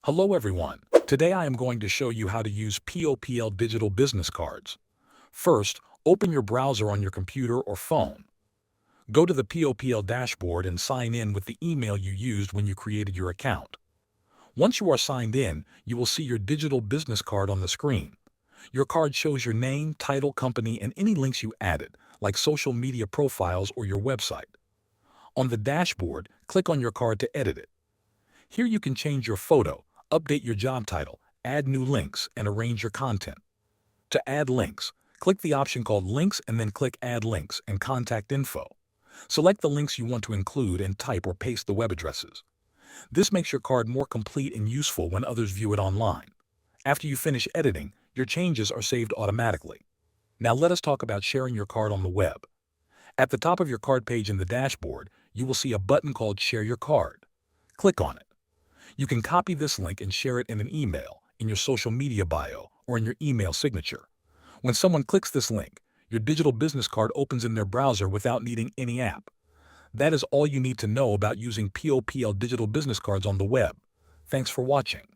Hello everyone. Today I am going to show you how to use POPL digital business cards. First, open your browser on your computer or phone. Go to the POPL dashboard and sign in with the email you used when you created your account. Once you are signed in, you will see your digital business card on the screen. Your card shows your name, title, company, and any links you added, like social media profiles or your website. On the dashboard, click on your card to edit it. Here you can change your photo, update your job title, add new links, and arrange your content. To add links, click the option called Links and then click Add Links and Contact Info. Select the links you want to include and type or paste the web addresses. This makes your card more complete and useful when others view it online. After you finish editing, your changes are saved automatically. Now let us talk about sharing your card on the web. At the top of your card page in the dashboard, you will see a button called Share Your Card. Click on it. You can copy this link and share it in an email, in your social media bio, or in your email signature. When someone clicks this link, your digital business card opens in their browser without needing any app. That is all you need to know about using POPL digital business cards on the web. Thanks for watching.